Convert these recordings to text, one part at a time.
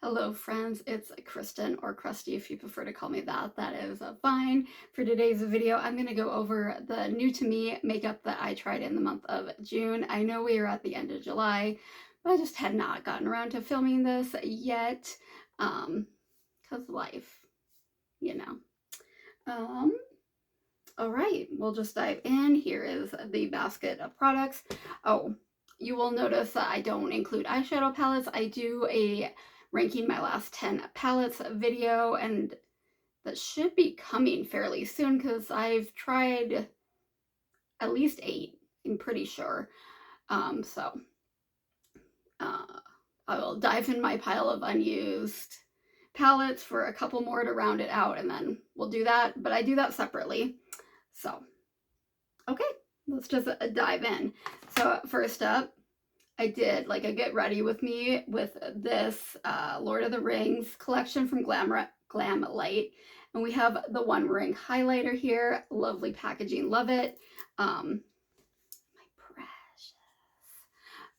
Hello friends, it's Kristen, or Krusty if you prefer to call me that. That is fine. For today's video, I'm going to go over the new to me makeup that I tried in the month of June. I know we are at the end of July, but I just had not gotten around to filming this yet, because life, you know. All right, we'll just dive in. Here is the basket of products. Oh, you will notice that I don't include eyeshadow palettes. I do a ranking my last 10 palettes video, and that should be coming fairly soon because I've tried at least 8, I'm pretty sure. So I will dive in my pile of unused palettes for a couple more to round it out, and then we'll do that, but I do that separately. So, okay, let's just dive in. So first up, I did like a get ready with me with this Lord of the Rings collection from Glam Light. And we have the One Ring highlighter here. Lovely packaging, love it. My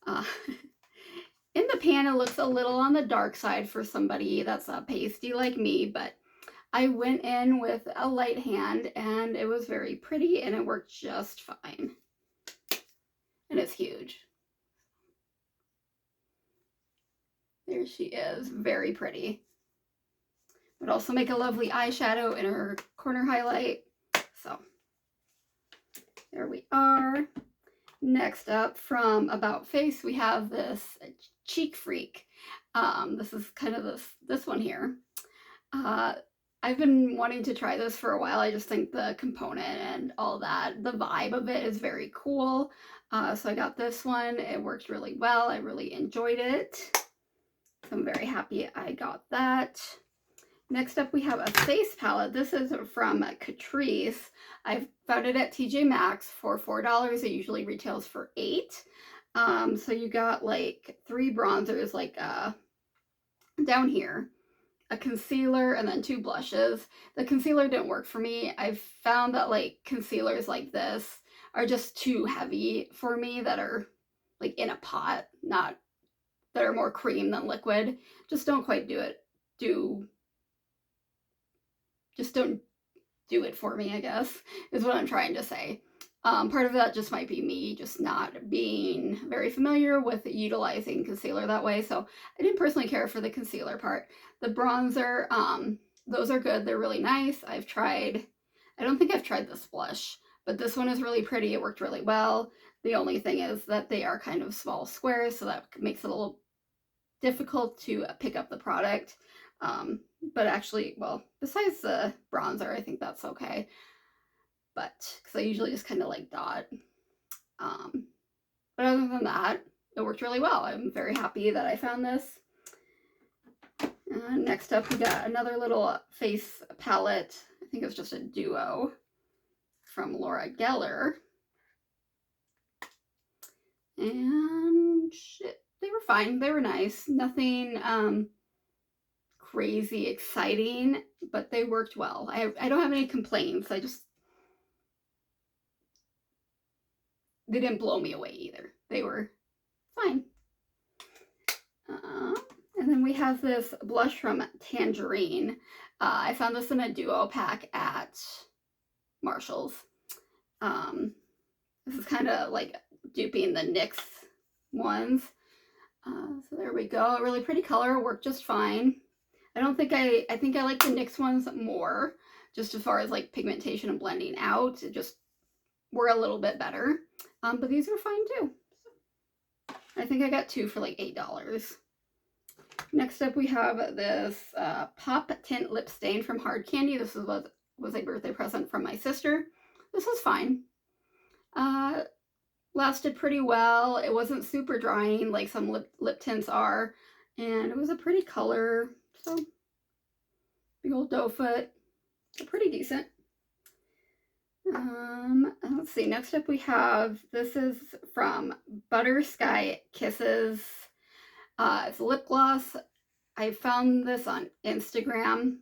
precious. In the pan, it looks a little on the dark side for somebody that's pasty like me, but I went in with a light hand and it was very pretty and it worked just fine. And it's huge. There she is, very pretty. Would also make a lovely eyeshadow in her corner highlight. So there we are. Next up from About Face, we have this Cheek Freak. This is kind of this one here. I've been wanting to try this for a while. I just think the component and all that, the vibe of it is very cool. So I got this one. It worked really well. I really enjoyed it. So I'm very happy I got that. Next up, we have a face palette. This is from Catrice. I found it at TJ Maxx for $4. It usually retails for $8. So you got like 3 bronzers, like down here, a concealer, and then 2 blushes. The concealer didn't work for me. I've found that like concealers like this are just too heavy for me, that are like in a pot, not that are more cream than liquid. Just don't quite do it. Just don't do it for me, I guess, is what I'm trying to say. Part of that just might be me just not being very familiar with utilizing concealer that way, so I didn't personally care for the concealer part. The bronzer, those are good. They're really nice. I don't think I've tried this blush, but this one is really pretty. It worked really well. The only thing is that they are kind of small squares, so that makes it a little difficult to pick up the product. But actually, well, besides the bronzer, I think that's okay. But, because I usually just kind of like dot. But other than that, it worked really well. I'm very happy that I found this. Next up, we got another little face palette. I think it was just a duo from Laura Geller. And shit, they were fine. They were nice. Nothing crazy exciting, but they worked well. I don't have any complaints. They didn't blow me away either. They were fine. And then we have this blush from Tangerine. I found this in a duo pack at Marshall's. This is kind of like duping the NYX ones. So there we go. A really pretty color, worked just fine. I think I like the NYX ones more, just as far as like pigmentation and blending out. It just were a little bit better. But these are fine too. I think I got 2 for like $8. Next up, we have this Pop Tint Lip Stain from Hard Candy. This was a birthday present from my sister. This was fine. Lasted pretty well. It wasn't super drying like some lip tints are. And it was a pretty color. So, big old doe foot. Pretty decent. Let's see. Next up, we have, this is from Buttersky Kisses. It's a lip gloss. I found this on Instagram.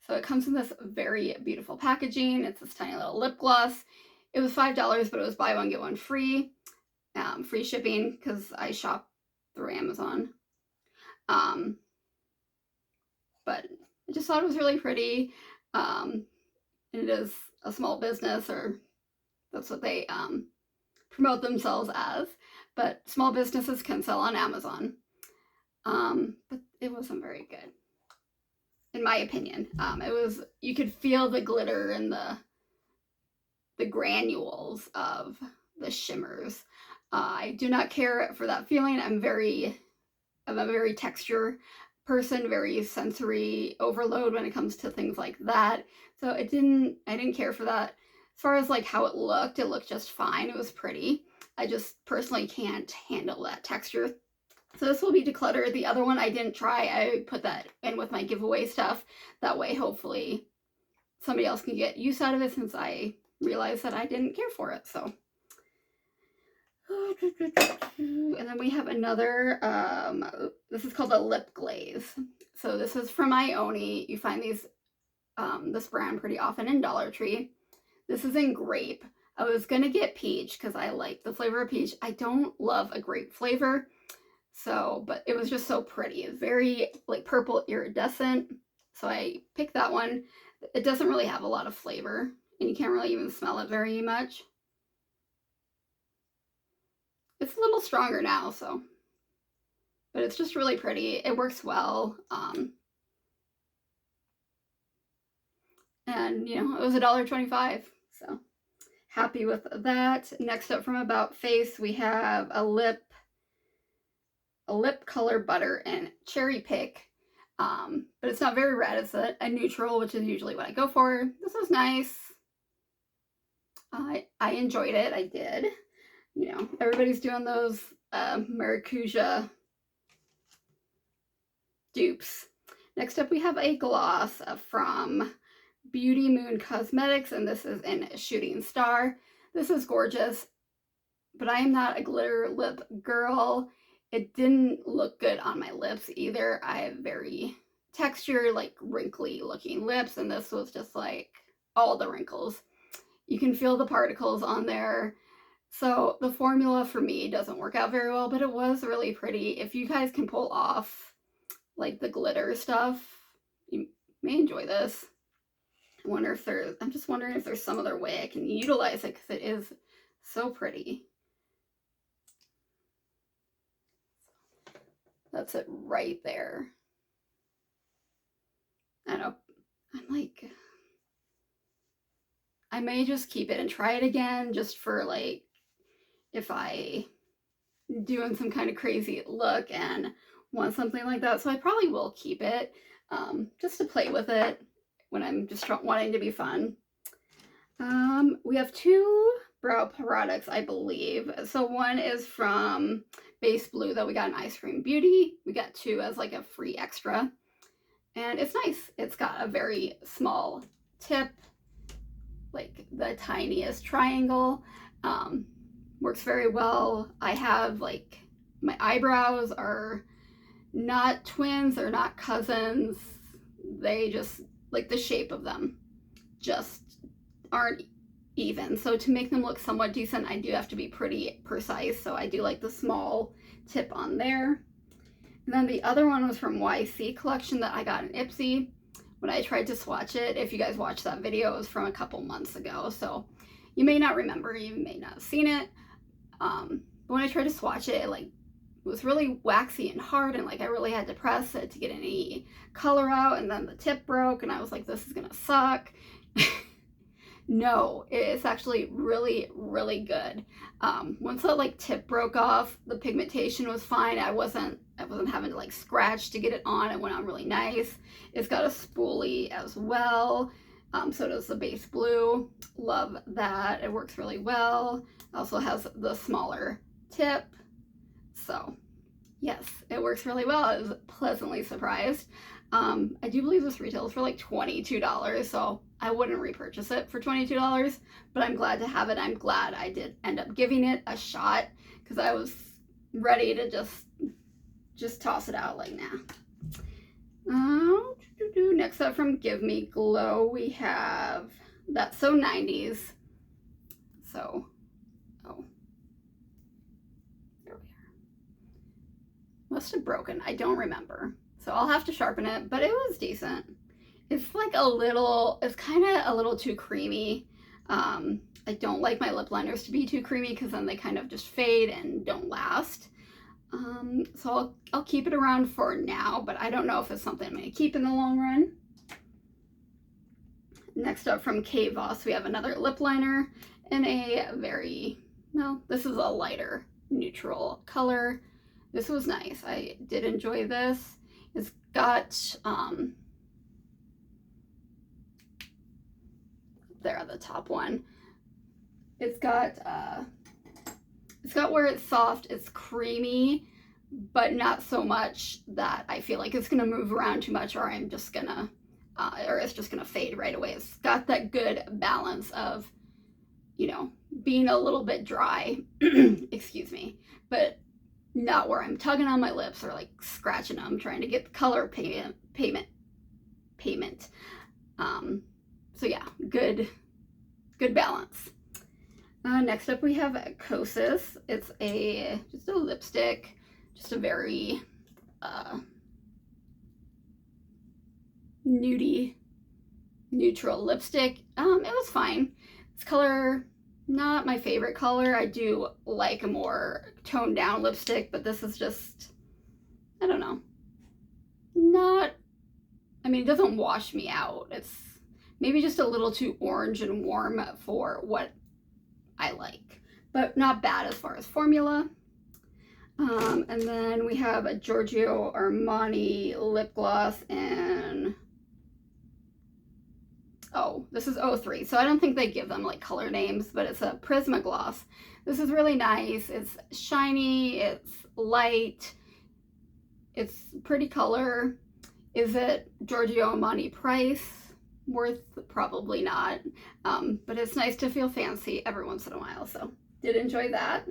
So it comes in this very beautiful packaging. It's this tiny little lip gloss. It was $5, but it was buy one, get one free. Free shipping because I shop through Amazon. but I just thought it was really pretty. And it is a small business, or that's what they promote themselves as, but small businesses can sell on Amazon. But it wasn't very good, in my opinion. It was, you could feel the glitter and the granules of the shimmers. I do not care for that feeling. I'm a very texture person, very sensory overload when it comes to things like that. So I didn't care for that. As far as like how it looked just fine. It was pretty. I just personally can't handle that texture. So this will be decluttered. The other one I didn't try. I put that in with my giveaway stuff. That way, hopefully, somebody else can get use out of it, since I realized that I didn't care for it. So, and then we have another, this is called a lip glaze. So this is from Ioni. You find these, this brand pretty often in Dollar Tree. This is in grape. I was gonna get peach because I like the flavor of peach. I don't love a grape flavor. So, but it was just so pretty. It's very like purple iridescent. So I picked that one. It doesn't really have a lot of flavor, and you can't really even smell it very much. It's a little stronger now, so, but it's just really pretty. It works well. And you know, it was $1.25, so happy with that. Next up from About Face, we have a lip color butter and cherry pick. But it's not very red. It's a neutral, which is usually what I go for. This was nice. I enjoyed it. I did. You know, everybody's doing those Maracuja dupes. Next up, we have a gloss from Beauty Moon Cosmetics, and this is in Shooting Star. This is gorgeous, but I am not a glitter lip girl. It didn't look good on my lips either. I have very textured, like wrinkly looking lips, and this was just like all the wrinkles. You can feel the particles on there. So the formula for me doesn't work out very well, but it was really pretty. If you guys can pull off like the glitter stuff, you may enjoy this. I'm just wondering if there's some other way I can utilize it, because it is so pretty. That's it right there. I don't know. I'm like, I may just keep it and try it again, just for like, if I doing some kind of crazy look and want something like that. So I probably will keep it, just to play with it when I'm just wanting to be fun. We have two brow products, I believe. So one is from Base Blue that we got in Ice Cream Beauty. We got two as like a free extra. And it's nice. It's got a very small tip, like the tiniest triangle. Works very well. I have like, my eyebrows are not twins, they're not cousins. They just, like the shape of them just aren't even. So to make them look somewhat decent, I do have to be pretty precise. So I do like the small tip on there. And then the other one was from YC Collection that I got in Ipsy. When I tried to swatch it, if you guys watched that video, it was from a couple months ago. So you may not remember, you may not have seen it. But when I tried to swatch it, it was really waxy and hard, and like I really had to press it to get any color out, and then the tip broke, and I was like, this is gonna suck. No, it's actually really, really good. Once that like tip broke off, the pigmentation was fine. I wasn't having to like scratch to get it on. It went on really nice. It's got a spoolie as well. So does the Base Blue. Love that. It works really well. Also has the smaller tip. So yes, it works really well. I was pleasantly surprised. I do believe this retails for like $22, so I wouldn't repurchase it for $22, but I'm glad to have it. I'm glad I did end up giving it a shot, because I was ready to just toss it out like, nah. Next up from Give Me Glow, we have That's So 90s. So, oh, there we are. Must have broken. I don't remember. So I'll have to sharpen it, but it was decent. It's like it's kind of a little too creamy. I don't like my lip liners to be too creamy because then they kind of just fade and don't last. So I'll keep it around for now, but I don't know if it's something I'm going to keep in the long run. Next up from Kate Voss, we have another lip liner in a this is a lighter neutral color. This was nice. I did enjoy this. It's got, there, the top one. It's got where it's soft, it's creamy, but not so much that I feel like it's gonna move around too much, or I'm just gonna, or it's just gonna fade right away. It's got that good balance of, you know, being a little bit dry, excuse me, but not where I'm tugging on my lips or like scratching them, trying to get the color payment. So yeah, good balance. Next up we have Kosas. It's just a lipstick, just a very nudie neutral lipstick. It was fine. This color, not my favorite color. I do like a more toned down lipstick, but this is just, I don't know. It doesn't wash me out. It's maybe just a little too orange and warm for what I like, but not bad as far as formula. And then we have a Giorgio Armani lip gloss in, this is 03, so I don't think they give them like color names, but it's a Prismagloss. This is really nice. It's shiny, it's light, it's pretty color. Is it Giorgio Armani price worth? Probably not, but it's nice to feel fancy every once in a while, so did enjoy that.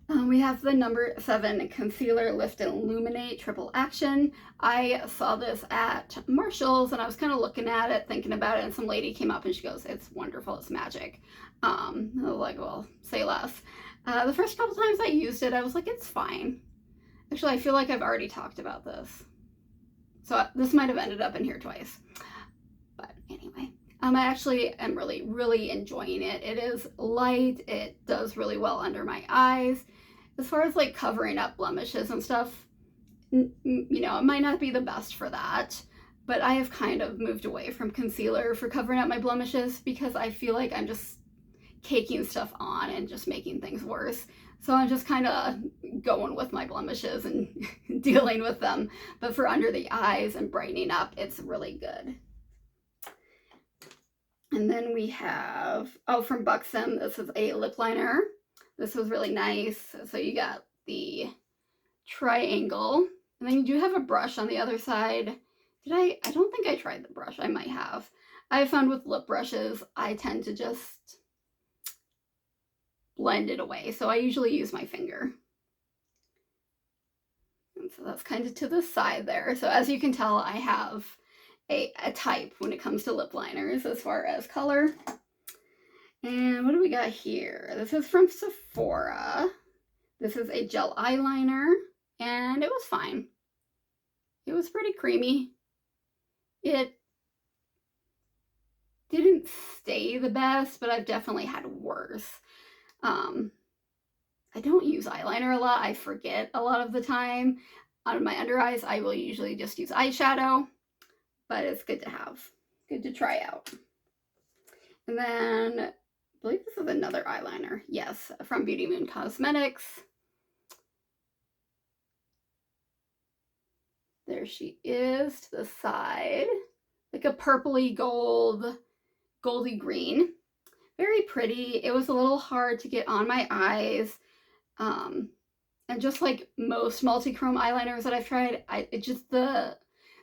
We have the number 7 Concealer Lift and Illuminate Triple Action. I saw this at Marshall's and I was kind of looking at it, thinking about it, and some lady came up and she goes, "It's wonderful, it's magic." I was like, well, say less. The first couple times I used it, I was like, it's fine. Actually, I feel like I've already talked about this. So this might have ended up in here twice. But anyway, I actually am really, really enjoying it. It is light. It does really well under my eyes. As far as like covering up blemishes and stuff, you know, it might not be the best for that, but I have kind of moved away from concealer for covering up my blemishes because I feel like I'm just caking stuff on and just making things worse. So I'm just kind of going with my blemishes and dealing with them. But for under the eyes and brightening up, it's really good. And then we have, from Buxom, this is a lip liner. This was really nice. So you got the triangle, and then you do have a brush on the other side. I don't think I tried the brush. I might have. I found with lip brushes, I tend to just blend it away. So I usually use my finger. And so that's kind of to the side there. So as you can tell, I have a type when it comes to lip liners as far as color. And what do we got here? This is from Sephora. This is a gel eyeliner, and it was fine. It was pretty creamy. It didn't stay the best, but I've definitely had worse. I don't use eyeliner a lot. I forget a lot of the time. On my under eyes, I will usually just use eyeshadow, but it's good to have. Good to try out. And then I believe this is another eyeliner. Yes, from Beauty Moon Cosmetics. There she is to the side. Like a purpley goldy green. Very pretty. It was a little hard to get on my eyes. And just like most multi-chrome eyeliners that I've tried,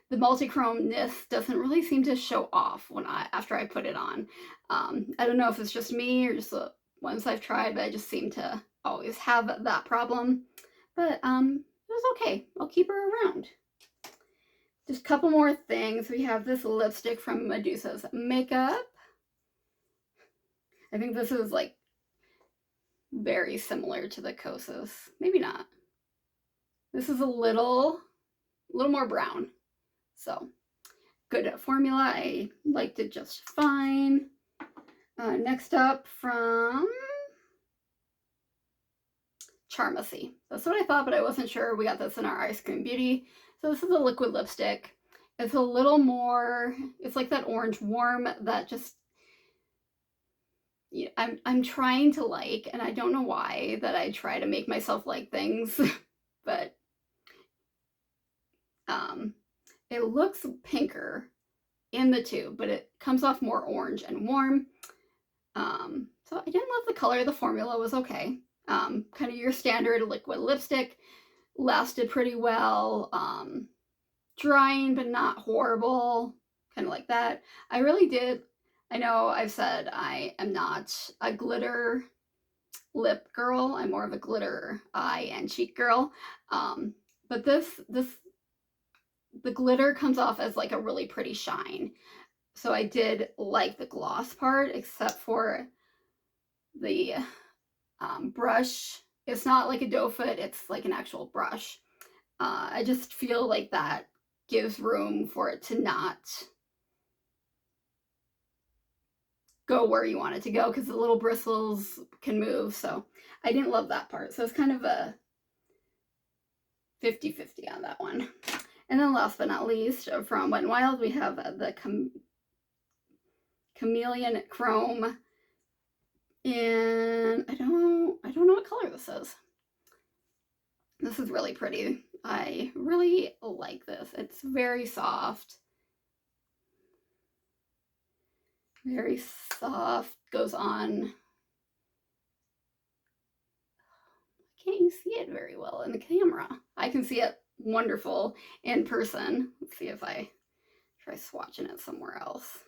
the multi-chrome-ness doesn't really seem to show off after I put it on. I don't know if it's just me or just the ones I've tried, but I just seem to always have that problem. But it was okay. I'll keep her around. Just a couple more things. We have this lipstick from Medusa's Makeup. I think this is like very similar to the Kosas. Maybe not. This is a little little more brown. So good formula. I liked it just fine. Next up from Charmacy. That's what I thought, but I wasn't sure. We got this in our Ice Cream Beauty. So this is a liquid lipstick. It's a little more, it's like that orange warm that just, you know, I'm trying to like, and I don't know why that I try to make myself like things, but it looks pinker in the tube, but it comes off more orange and warm. So I didn't love the color. The formula was okay. Kind of your standard liquid lipstick, lasted pretty well. Drying, but not horrible, kind of like that. I really did. I know I've said I am not a glitter lip girl. I'm more of a glitter eye and cheek girl. But the glitter comes off as like a really pretty shine. So I did like the gloss part, except for the brush. It's not like a doe foot, it's like an actual brush. I just feel like that gives room for it to not go where you want it to go, because the little bristles can move. So I didn't love that part. So it's kind of a 50-50 on that one. And then last but not least, from Wet n Wild, we have the Chameleon Chrome. And I don't know what color this is. This is really pretty. I really like this. It's very soft. Very soft. Goes on. Can't you see it very well in the camera? I can see it wonderful in person. Let's see if I try swatching it somewhere else.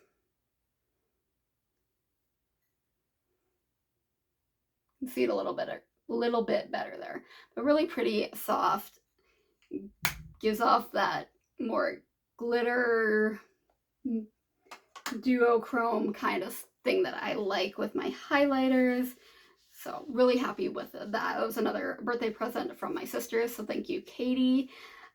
You can see it a little bit better there. But really pretty, soft. Gives off that more glitter duochrome kind of thing that I like with my highlighters. So really happy with that. It was another birthday present from my sister, so thank you, Katie.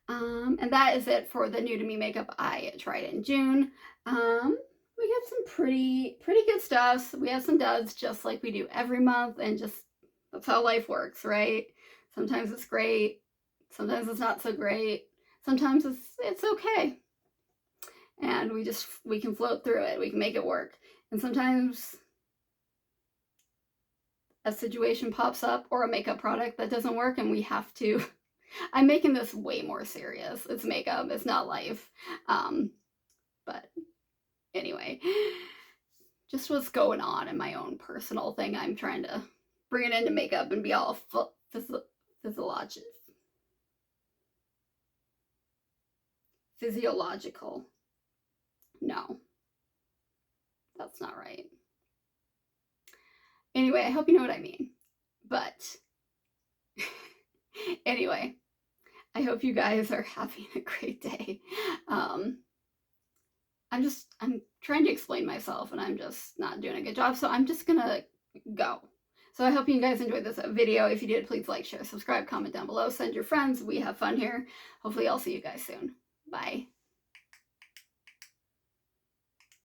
And that is it for the new to me makeup I tried in June. We got some pretty good stuff. We have some duds, just like we do every month, and just that's how life works, right? Sometimes it's great, sometimes it's not so great, sometimes it's okay, and we can float through it. We can make it work. And sometimes a situation pops up or a makeup product that doesn't work, and we have to I'm making this way more serious. It's makeup, it's not life. But anyway, just what's going on in my own personal thing. I'm trying to bring it into makeup and be all physiological. No, that's not right. Anyway, I hope you know what I mean. But anyway, I hope you guys are having a great day. I'm trying to explain myself, and I'm just not doing a good job, so I'm just gonna go. So I hope you guys enjoyed this video. If you did, please like, share, subscribe, comment down below, send your friends. We have fun here. Hopefully I'll see you guys soon. Bye.